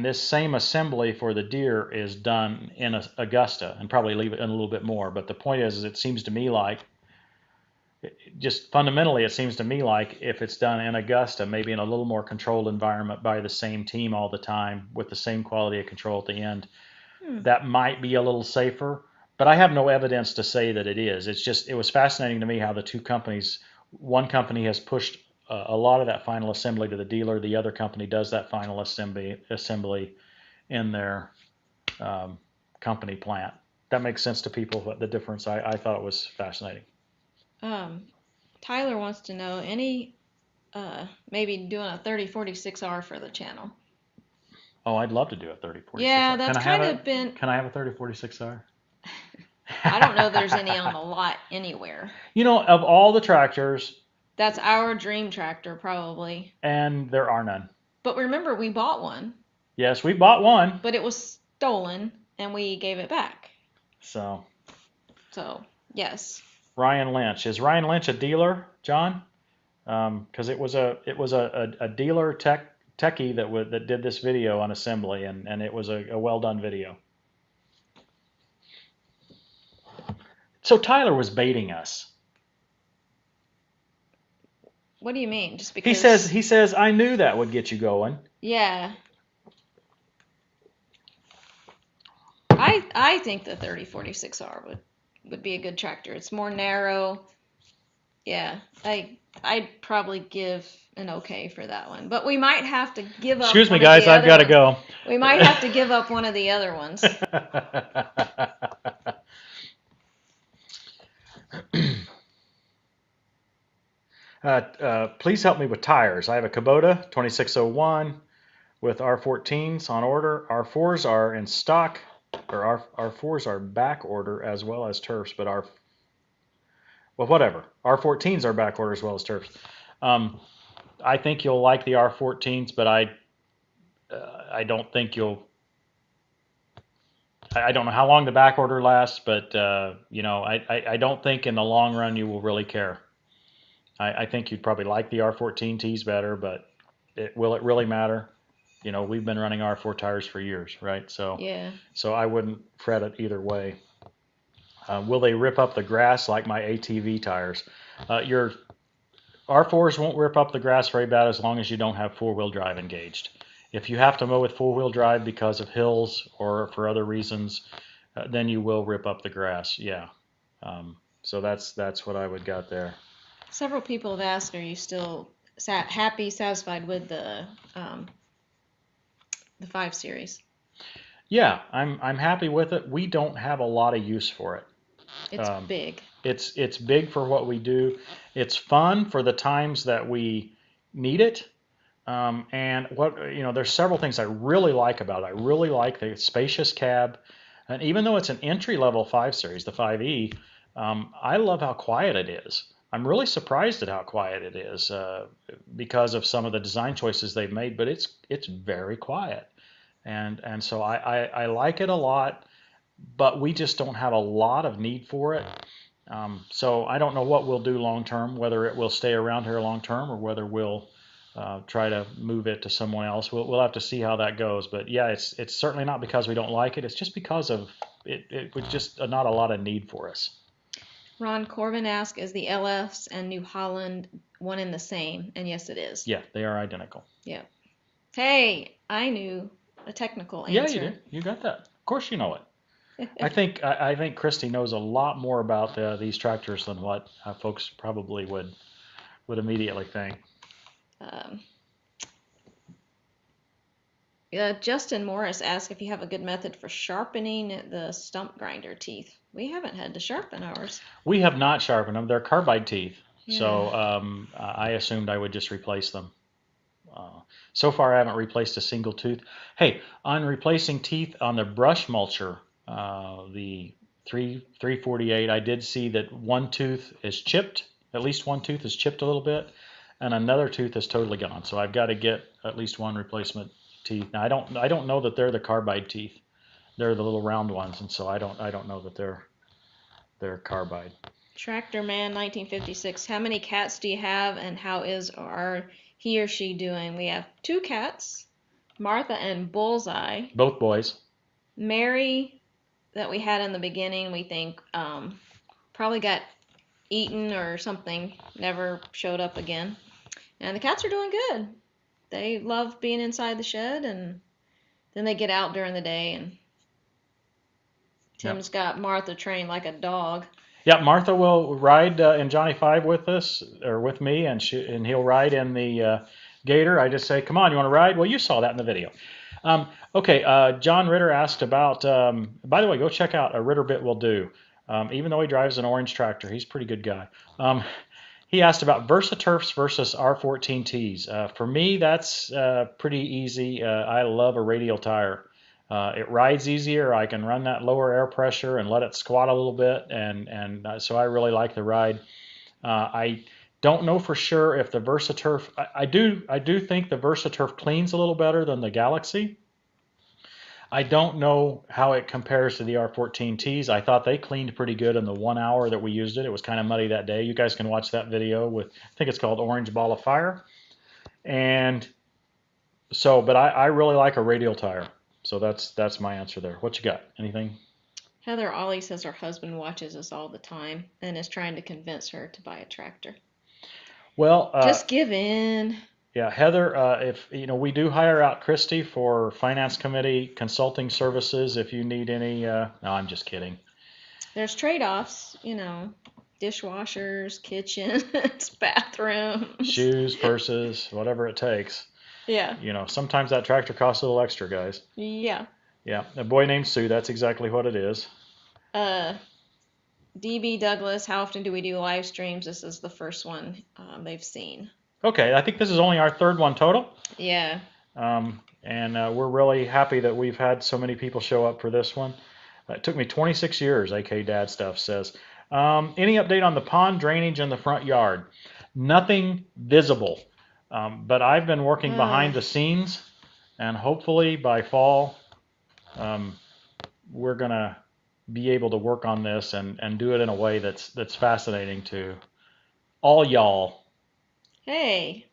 this same assembly for the Deere is done in Augusta, and probably leave it in a little bit more. But the point is it seems to me like, just fundamentally, it seems to me like if it's done in Augusta, maybe in a little more controlled environment by the same team all the time with the same quality of control at the end, that might be a little safer. But I have no evidence to say that it is. It was fascinating to me how the two companies, one company has pushed a lot of that final assembly to the dealer. The other company does that final assembly in their company plant. That makes sense to people, what the difference. I thought it was fascinating. Tyler wants to know, maybe doing a 3046R for the channel. Oh, I'd love to do a 3046R. Yeah, that's kind of been... Can I have a 3046R? I don't know there's any on the lot anywhere. You know, of all the tractors... That's our dream tractor, probably. And there are none. But remember, we bought one. Yes, we bought one. But it was stolen, and we gave it back. So, yes. Ryan Lynch. Is Ryan Lynch a dealer, John? Because it was a dealer techie that did this video on assembly, and it was a well done video. So Tyler was baiting us. What do you mean? Just because he says I knew that would get you going. Yeah. I think the 3046R would be a good tractor. It's more narrow. Yeah. I'd probably give an okay for that one. But we might have to give up. Excuse me, guys, I've got to go. We might have to give up one of the other ones. Please help me with tires. I have a Kubota 2601 with R14s on order. R4s are in stock, or R4s are back order as well as turfs, but whatever. R14s are back order as well as turfs. I think you'll like the R14s, but I don't think you'll. I don't know how long the back order lasts, but I don't think in the long run you will really care. I think you'd probably like the R14Ts better, but will it really matter? You know, we've been running R4 tires for years, right? So yeah. So I wouldn't fret it either way. Will they rip up the grass like my ATV tires? Your R4s won't rip up the grass very bad as long as you don't have four-wheel drive engaged. If you have to mow with four-wheel drive because of hills or for other reasons, then you will rip up the grass. Yeah. So that's what I would got there. Several people have asked, are you still satisfied with the 5 Series? Yeah, I'm happy with it. We don't have a lot of use for it. It's big. It's big for what we do. It's fun for the times that we need it. And there's several things I really like about it. I really like the spacious cab, and even though it's an entry-level 5 Series, the 5E, I love how quiet it is. I'm really surprised at how quiet it is because of some of the design choices they've made, but it's very quiet, and so I like it a lot, but we just don't have a lot of need for it. So I don't know what we'll do long term, whether it will stay around here long term or whether we'll try to move it to someone else. We'll have to see how that goes. But yeah, it's certainly not because we don't like it. It's just because of it was just not a lot of need for us. Ron Corbin asked, is the LFs and New Holland one and the same? And yes, it is. Yeah, they are identical. Yeah. Hey, I knew a technical answer. Yeah, you did. You got that. Of course you know it. I think Christy knows a lot more about these tractors than what folks probably would immediately think. Justin Morris asked if you have a good method for sharpening the stump grinder teeth. We haven't had to sharpen ours. We have not sharpened them. They're carbide teeth, Yeah. so I assumed I would just replace them. So far, I haven't replaced a single tooth. Hey, on replacing teeth on the brush mulcher, the 348, I did see that one tooth is chipped. At least one tooth is chipped a little bit, and another tooth is totally gone. So I've got to get at least one replacement teeth. Now I don't know that they're the carbide teeth. They're the little round ones, and so I don't know that they're carbide. Tractor Man 1956. How many cats do you have, and how is he or she doing? We have 2 cats, Martha and Bullseye. Both boys. Mary, that we had in the beginning, we think probably got eaten or something, never showed up again. And the cats are doing good. They love being inside the shed, and then they get out during the day, and Tim's got Martha trained like a dog. Yeah, Martha will ride in Johnny 5 with us, or with me, and he'll ride in the Gator. I just say, come on, you want to ride? Well, you saw that in the video. Okay, John Ritter asked about, by the way, go check out A Ritter Bit Will Do. Even though he drives an orange tractor, he's a pretty good guy. He asked about Versaturfs versus R14Ts. For me, that's pretty easy. I love a radial tire. It rides easier. I can run that lower air pressure and let it squat a little bit, and so I really like the ride. I don't know for sure if the Versaturf. I do think the Versaturf cleans a little better than the Galaxy. I don't know how it compares to the R14Ts. I thought they cleaned pretty good in the 1 hour that we used it. It was kind of muddy that day. You guys can watch that video with, I think it's called Orange Ball of Fire. And so, but I really like a radial tire. So that's my answer there. What you got? Anything? Heather Ollie says her husband watches us all the time and is trying to convince her to buy a tractor. Well, just give in. Yeah, Heather, if we do hire out Christy for finance committee consulting services. If you need any, no, I'm just kidding. There's trade-offs, dishwashers, kitchens, bathrooms, shoes, purses, whatever it takes. Yeah. Sometimes that tractor costs a little extra, guys. Yeah. Yeah, a boy named Sue. That's exactly what it is. DB Douglas, how often do we do live streams? This is the first one they've seen. Okay, I think this is only our 3rd one total. Yeah. And we're really happy that we've had so many people show up for this one. It took me 26 years, AK Dad Stuff says. Any update on the pond drainage in the front yard? Nothing visible. But I've been working behind the scenes, and hopefully by fall, we're going to be able to work on this and do it in a way that's fascinating to all y'all. Hey,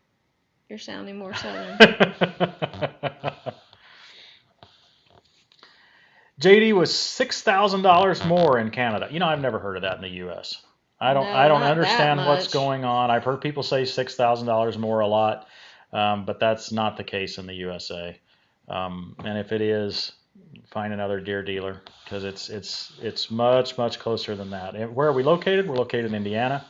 you're sounding more southern. JD was $6,000 more in Canada. I've never heard of that in the U.S. I don't understand what's going on. I've heard people say $6,000 more a lot, but that's not the case in the USA. And if it is, find another deer dealer, because it's much closer than that. And where are we located? We're located in Indiana.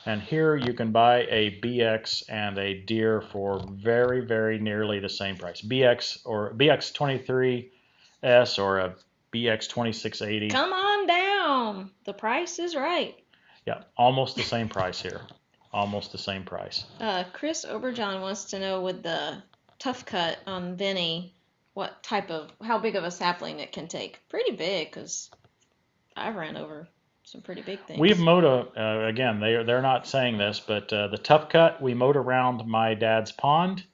And here you can buy a BX and a deer for very, very nearly the same price. BX or BX23S or a BX2680. Come on down. The price is right. Yeah, almost the same price here. Almost the same price. Chris Oberjohn wants to know with the tough cut on Vinny, how big of a sapling it can take. Pretty big, because I've ran over some pretty big things. We've mowed again, they're not saying this, but the tough cut, we mowed around my dad's pond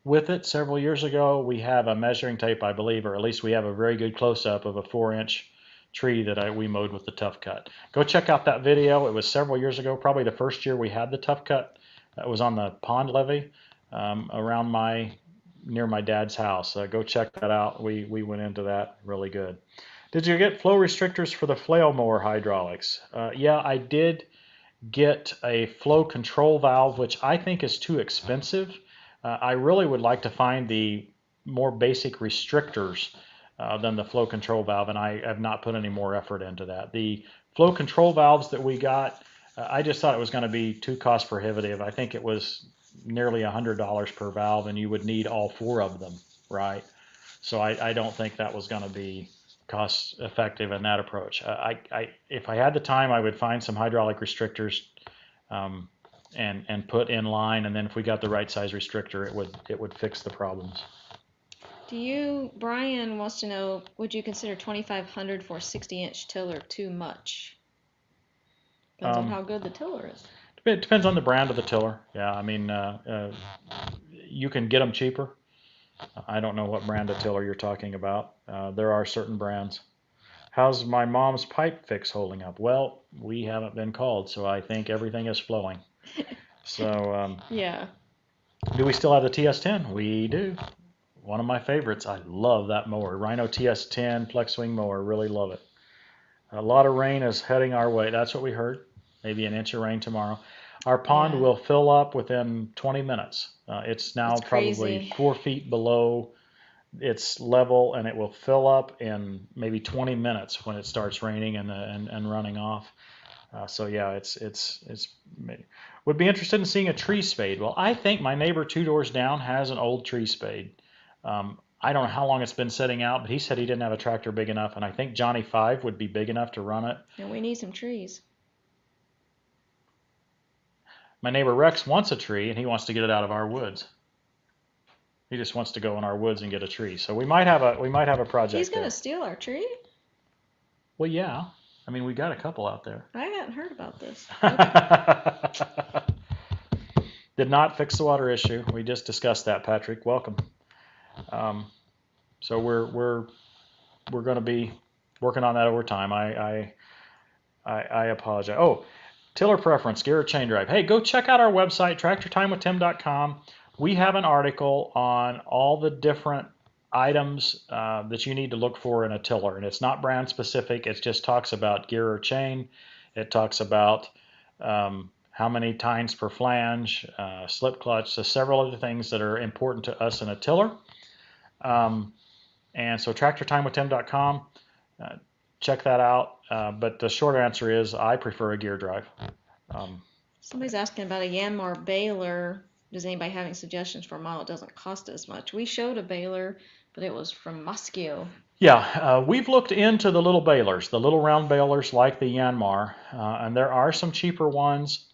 with it several years ago. We have a measuring tape, I believe, or at least we have a very good close-up of a 4-inch tree that we mowed with the tough cut. Go check out that video. It was several years ago, probably the first year we had the tough cut. It was on the pond levee near my dad's house. Go check that out. We went into that really good. Did you get flow restrictors for the flail mower hydraulics? Yeah, I did get a flow control valve, which I think is too expensive. I really would like to find the more basic restrictors than the flow control valve, and I have not put any more effort into that. The flow control valves that we got, I just thought it was going to be too cost prohibitive. I think it was nearly $100 per valve, and you would need all 4 of them, right? So I don't think that was going to be cost effective in that approach. If I had the time, I would find some hydraulic restrictors and put in line, and then if we got the right size restrictor, it would fix the problems. Brian wants to know, would you consider $2,500 for a 60-inch tiller too much? Depends on how good the tiller is. It depends on the brand of the tiller. Yeah, I mean, you can get them cheaper. I don't know what brand of tiller you're talking about. There are certain brands. How's my mom's pipe fix holding up? Well, we haven't been called, so I think everything is flowing. So, yeah. Do we still have the TS10? We do. One of my favorites. I love that mower. Rhino TS10 Plex Swing mower. Really love it. A lot of rain is heading our way. That's what we heard. Maybe an inch of rain tomorrow. Our pond will fill up within 20 minutes. It's now probably 4 feet below its level, and it will fill up in maybe 20 minutes when it starts raining and running off. So yeah, it's would be interested in seeing a tree spade. Well, I think my neighbor 2 doors down has an old tree spade. I don't know how long it's been sitting out, but he said he didn't have a tractor big enough, and I think Johnny 5 would be big enough to run it. And we need some trees. My neighbor Rex wants a tree, and he wants to get it out of our woods. He just wants to go in our woods and get a tree. So we might have a project. He's going to steal our tree? Well, yeah. I mean, we got a couple out there. I hadn't heard about this. Okay. Did not fix the water issue. We just discussed that, Patrick. Welcome. So we're going to be working on that over time. I apologize. Oh, tiller preference, gear or chain drive. Hey, go check out our website, tractortimewithtim.com. We have an article on all the different items that you need to look for in a tiller, and it's not brand specific. It just talks about gear or chain. It talks about how many tines per flange, slip clutch, so several other things that are important to us in a tiller. And so tractortimewithtim.com, check that out. But the short answer is I prefer a gear drive. Somebody's asking about a Yanmar Baylor. Does anybody have any suggestions for a model that doesn't cost as much? We showed a Baylor, but it was from Moscow. Yeah, we've looked into the little Baylors, the little round Baylors like the Yanmar, and there are some cheaper ones.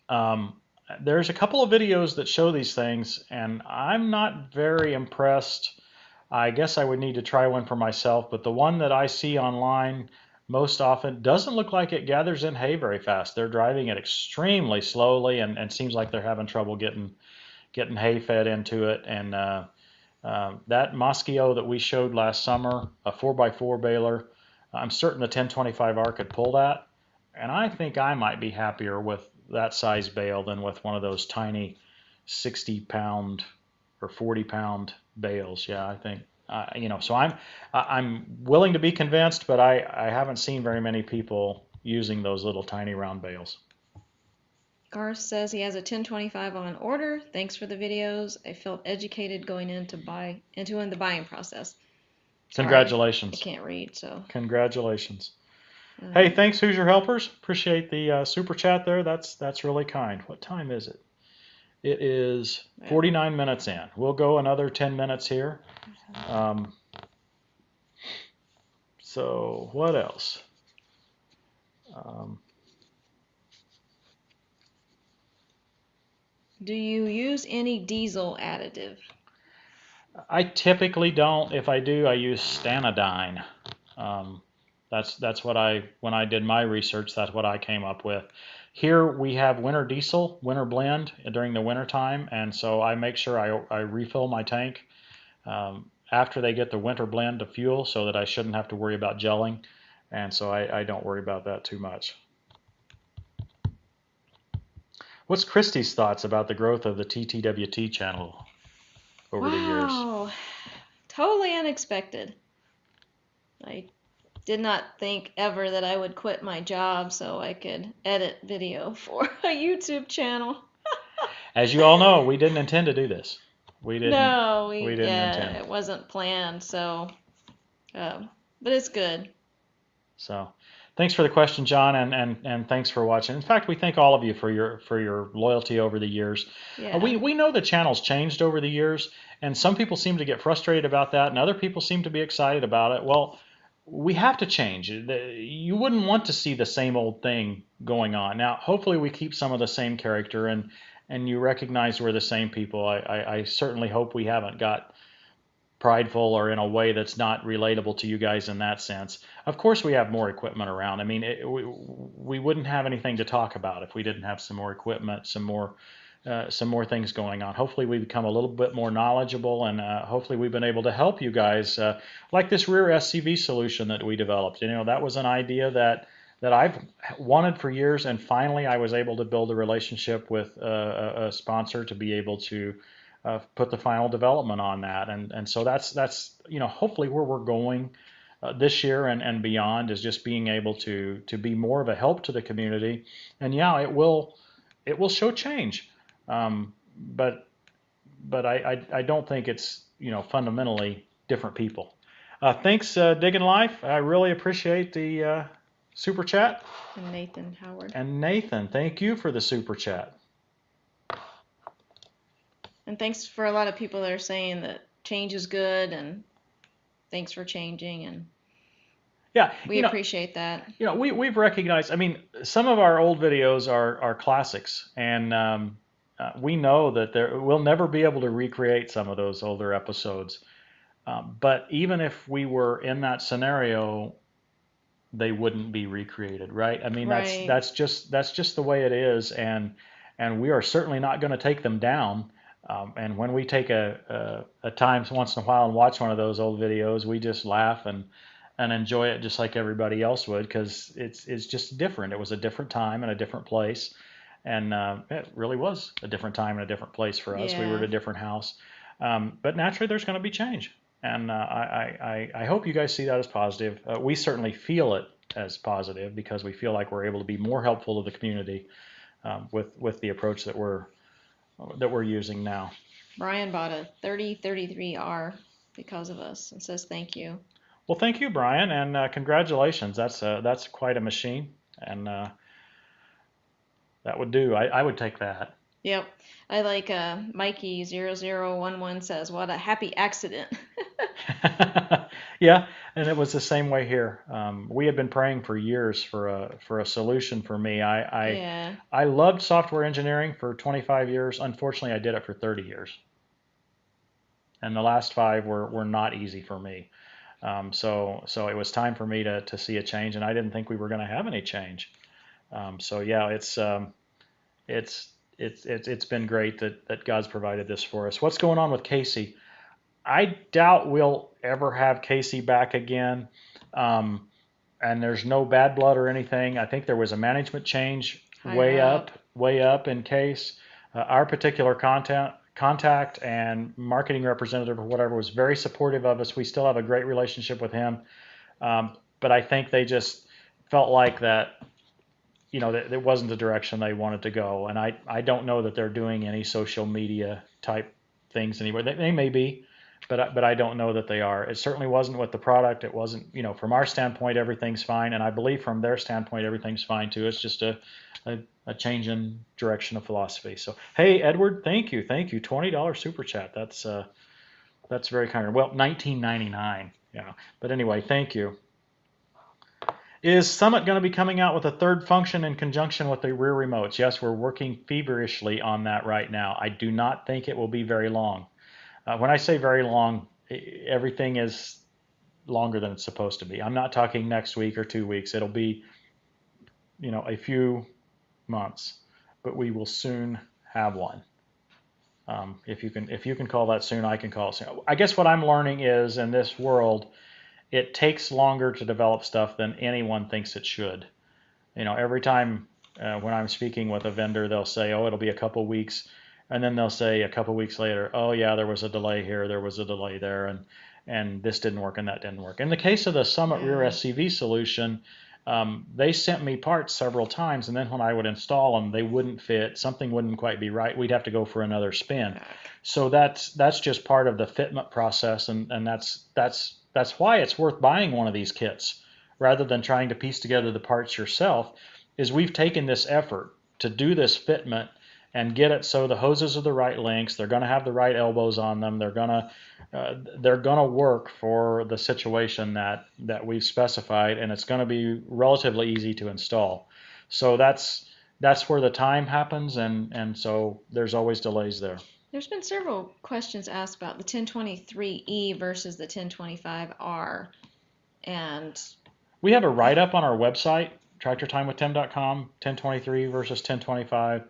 There's a couple of videos that show these things, and I'm not very impressed. I guess I would need to try one for myself, but the one that I see online most often doesn't look like it gathers in hay very fast. They're driving it extremely slowly, and seems like they're having trouble getting hay fed into it. And that Moscow that we showed last summer, a 4x4 baler, I'm certain the 1025R could pull that, and I think I might be happier with that size bale than with one of those tiny 60-pound or 40-pound bales. Yeah, I think so I'm willing to be convinced, but I haven't seen very many people using those little tiny round bales. Garth says he has a 1025 on order. Thanks for the videos. I felt educated going into the buying process. Sorry, congratulations. I can't read, so. Congratulations. Hey, thanks, Hoosier Helpers. Appreciate the super chat there. That's really kind. What time is it? It is 49 minutes in. We'll go another 10 minutes here. So what else? Do you use any diesel additive? I typically don't. If I do, I use Stanodyne. That's what when I did my research, that's what I came up with. Here we have winter diesel, winter blend during the winter time, and so I make sure I refill my tank after they get the winter blend of fuel, so that I shouldn't have to worry about gelling, and so I don't worry about that too much. What's Christy's thoughts about the growth of the TTWT channel over the years? Wow, totally unexpected. I did not think ever that I would quit my job so I could edit video for a YouTube channel. As you all know, we didn't intend to do this. We didn't. No, we didn't intend. It wasn't planned. So, but it's good. So, thanks for the question, John, and thanks for watching. In fact, we thank all of you for your loyalty over the years. Yeah. We know the channel's changed over the years, and some people seem to get frustrated about that, and other people seem to be excited about it. Well, we have to change. You wouldn't want to see the same old thing going on. Now, hopefully we keep some of the same character, and you recognize we're the same people. I certainly hope we haven't got prideful or in a way that's not relatable to you guys in that sense. Of course we have more equipment around. I mean, we wouldn't have anything to talk about if we didn't have some more equipment, some more things going on. Hopefully we become a little bit more knowledgeable, and hopefully we've been able to help you guys, like this rear SCV solution that we developed. You know, that was an idea that I've wanted for years, and finally I was able to build a relationship with a sponsor to be able to put the final development on that, and so that's you know, hopefully where we're going this year and beyond, is just being able to be more of a help to the community. And yeah, it will show change. But I don't think it's, you know, fundamentally different people. Thanks, Diggin' Life. I really appreciate the super chat. And Nathan Howard. And Nathan, thank you for the super chat. And thanks for a lot of people that are saying that change is good, and thanks for changing, and yeah, we appreciate that. You know, we've recognized, I mean, some of our old videos are classics, and we know that we'll never be able to recreate some of those older episodes. But even if we were in that scenario, they wouldn't be recreated, right? I mean, Right. that's just the way it is, and we are certainly not going to take them down. And when we take a time once in a while and watch one of those old videos, we just laugh and enjoy it just like everybody else would, because it's just different. It was a different time and a different place, and it really was a different time and a different place for us. We were at a different house, but naturally there's going to be change, and I hope you guys see that as positive. We certainly feel it as positive, because we feel like we're able to be more helpful to the community with the approach that we're using now. Brian bought a 3033R because of us and says thank you. Well, thank you, Brian, and congratulations. That's quite a machine, and that would do. I would take that. Yep. I like Mikey0011 says, what a happy accident. Yeah, and it was the same way here. We had been praying for years for a solution for me. I loved software engineering for 25 years. Unfortunately, I did it for 30 years. And the last 5 were not easy for me. So it was time for me to see a change, and I didn't think we were going to have any change. So yeah, it's been great that God's provided this for us. What's going on with Casey? I doubt we'll ever have Casey back again. And there's no bad blood or anything. I think there was a management change way up in Case. Our particular contact and marketing representative or whatever was very supportive of us. We still have a great relationship with him. But I think they just felt like that, you know, that it wasn't the direction they wanted to go. And I don't know that they're doing any social media type things anywhere. They may be, but I don't know that they are. It certainly wasn't with the product. It wasn't, you know, from our standpoint, everything's fine. And I believe from their standpoint, everything's fine too. It's just a change in direction of philosophy. So, hey, Edward, thank you. $20 super chat. That's very kind. Well, $19.99. Yeah. But anyway, thank you. Is Summit going to be coming out with a third function in conjunction with the rear remotes? Yes, we're working feverishly on that right now. I do not think it will be very long. When I say very long, everything is longer than it's supposed to be. I'm not talking next week or 2 weeks. It'll be, a few months, but we will soon have one. If you can call that soon, I can call it soon. I guess what I'm learning is in this world, it takes longer to develop stuff than anyone thinks it should. Every time when I'm speaking with a vendor, they'll say, "Oh, it'll be a couple weeks," and then they'll say a couple weeks later, "Oh yeah, there was a delay here, there was a delay there, and this didn't work and that didn't work." In the case of the Summit rear SCV solution, they sent me parts several times, and then when I would install them, they wouldn't fit. Something wouldn't quite be right. We'd have to go for another spin. So that's just part of the fitment process, and that's why it's worth buying one of these kits rather than trying to piece together the parts yourself. Is we've taken this effort to do this fitment and get it so the hoses are the right lengths. They're going to have the right elbows on them. They're going to work for the situation that we've specified, and it's going to be relatively easy to install. So that's where the time happens, and so there's always delays there. There's been several questions asked about the 1023E versus the 1025R, and we have a write-up on our website, tractortimewithtim.com, 1023 versus 1025.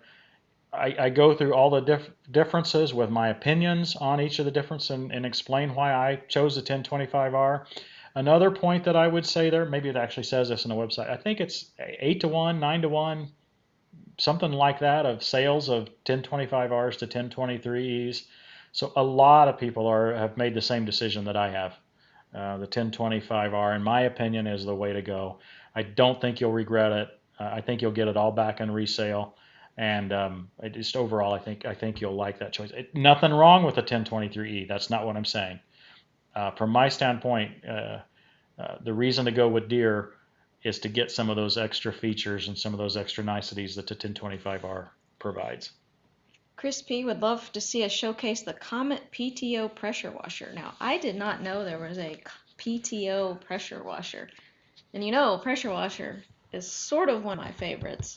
I go through all the differences with my opinions on each of the differences and explain why I chose the 1025R. Another point that I would say there, maybe it actually says this on the website, I think it's 8-to-1, 9-to-1, something like that, of sales of 1025Rs to 1023Es. So a lot of people have made the same decision that I have. The 1025R, in my opinion, is the way to go. I don't think you'll regret it. I think you'll get it all back in resale. And just overall, I think you'll like that choice. Nothing wrong with the 1023E. That's not what I'm saying. From my standpoint, the reason to go with Deere is to get some of those extra features and some of those extra niceties that the 1025R provides. Chris P. would love to see us showcase the Comet PTO pressure washer. Now, I did not know there was a PTO pressure washer. And pressure washer is sort of one of my favorites.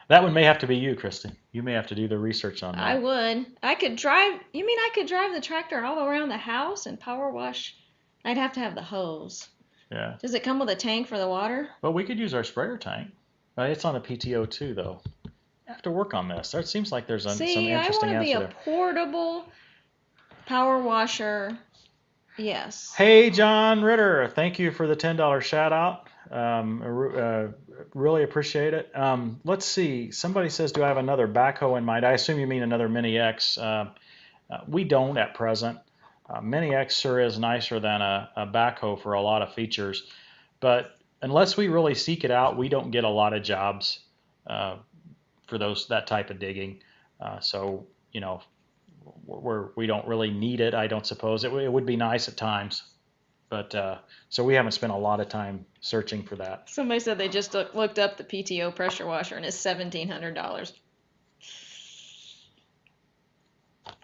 That one may have to be you, Kristen. You may have to do the research on that. I would. I could drive the tractor all around the house and power wash? I'd have to have the hose. Yeah. Does it come with a tank for the water? Well, we could use our sprayer tank. It's on a PTO too, though. I have to work on this. It seems like there's some interesting answer there. I want to be a portable power washer. Yes. Hey, John Ritter. Thank you for the $10 shout out. Really appreciate it. Let's see. Somebody says, do I have another backhoe in mind? I assume you mean another Mini X. We don't at present. Mini X sure is nicer than a backhoe for a lot of features. But unless we really seek it out, we don't get a lot of jobs for that type of digging. So, we don't really need it, I don't suppose. It would be nice at times. But so we haven't spent a lot of time searching for that. Somebody said they just looked up the PTO pressure washer and it's $1,700.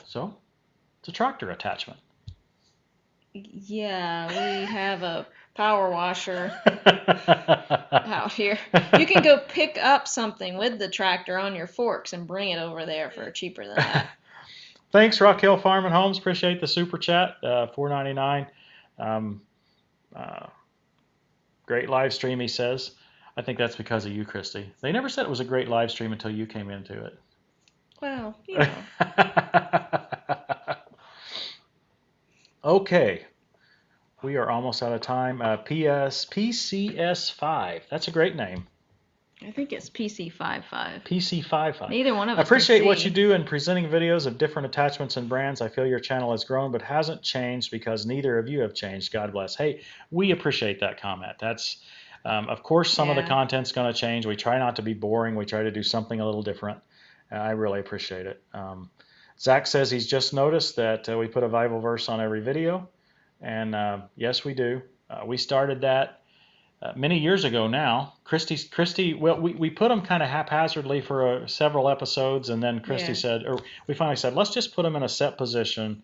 So it's a tractor attachment. Yeah, we have a power washer out here. You can go pick up something with the tractor on your forks and bring it over there for cheaper than that. Thanks, Rock Hill Farm and Homes. Appreciate the super chat, $4.99. Great live stream, he says. I think that's because of you, Christy. They never said it was a great live stream until you came into it. Well, Okay. We are almost out of time. PCS5. That's a great name. I think it's PC55. PC55. Neither one of I us appreciate can what see. you do in presenting videos of different attachments and brands. I feel your channel has grown but hasn't changed because neither of you have changed. God bless. Hey, we appreciate that comment. That's, of course, some of the content's going to change. We try not to be boring. We try to do something a little different. I really appreciate it. Zach says he's just noticed that we put a Bible verse on every video. And yes, we do. We started that many years ago now. Well, we put them kind of haphazardly for several episodes, and then Christy said, or we finally said, let's just put them in a set position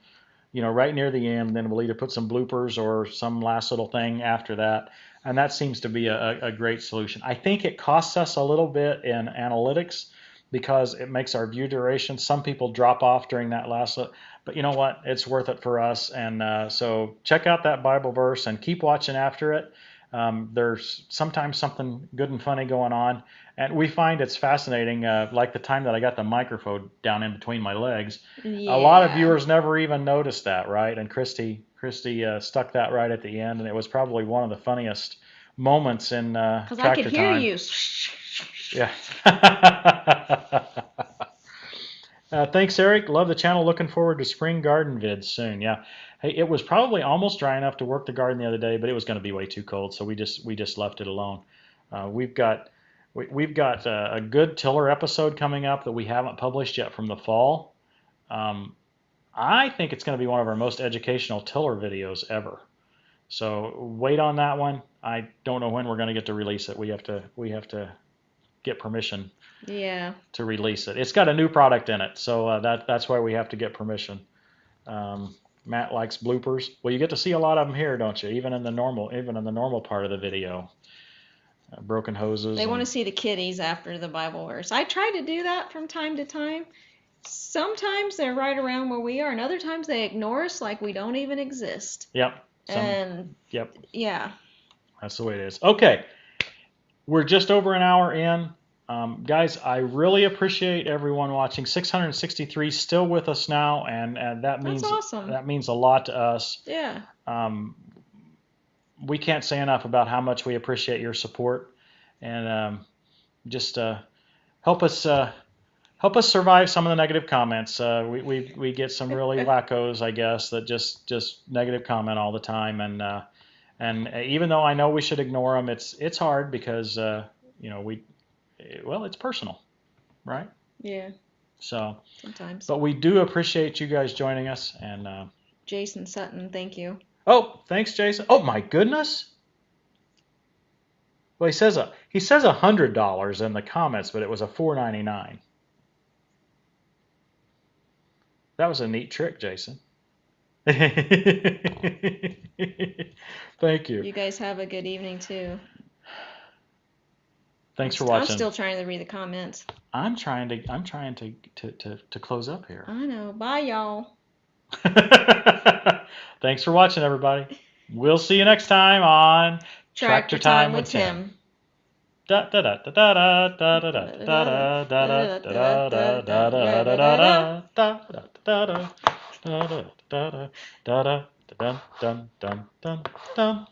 right near the end. Then we'll either put some bloopers or some last little thing after that. And that seems to be a great solution. I think it costs us a little bit in analytics because it makes our view duration. Some people drop off during that last, but you know what? It's worth it for us. And so check out that Bible verse and keep watching after it. There's sometimes something good and funny going on. And we find it's fascinating, like the time that I got the microphone down in between my legs. Yeah. A lot of viewers never even noticed that, right? And Christy stuck that right at the end, and it was probably one of the funniest moments in Because I Tractor could hear Time. you. Yeah. Thanks, Eric. Love the channel. Looking forward to spring garden vids soon. Yeah. Hey, it was probably almost dry enough to work the garden the other day, but it was going to be way too cold, so we just left it alone. We've got a good tiller episode coming up that we haven't published yet from the fall. I think it's going to be one of our most educational tiller videos ever. So wait on that one. I don't know when we're going to get to release it. We have to get permission Yeah. to release it. It's got a new product in it, so that's why we have to get permission. Matt likes bloopers. Well, you get to see a lot of them here, don't you? Even in the normal part of the video. Broken hoses. They want to see the kitties after the Bible verse. I try to do that from time to time. Sometimes they're right around where we are, and other times they ignore us like we don't even exist. Yep. Yep. Yeah. That's the way it is. Okay. We're just over an hour in. Guys, I really appreciate everyone watching. 663 still with us now, and that means That's awesome. That means a lot to us. Yeah. We can't say enough about how much we appreciate your support, and just help us survive some of the negative comments. We get some really wackos, I guess, that just negative comment all the time, and even though I know we should ignore them, it's hard because it's personal, right? Yeah. So Sometimes. but we do appreciate you guys joining us, and Jason Sutton, thank you. oh, thanks, Jason. Oh my goodness. Well, he says $100 in the comments, but it was a $4.99. That was a neat trick, Jason. Thank you. You guys have a good evening too. Thanks for watching. I'm still trying to read the comments. I'm trying to close up here. I know. Bye, y'all. Thanks for watching, everybody. We'll see you next time on Tractor Time with Tim. Da da da da da da da da da da da da da da da da da da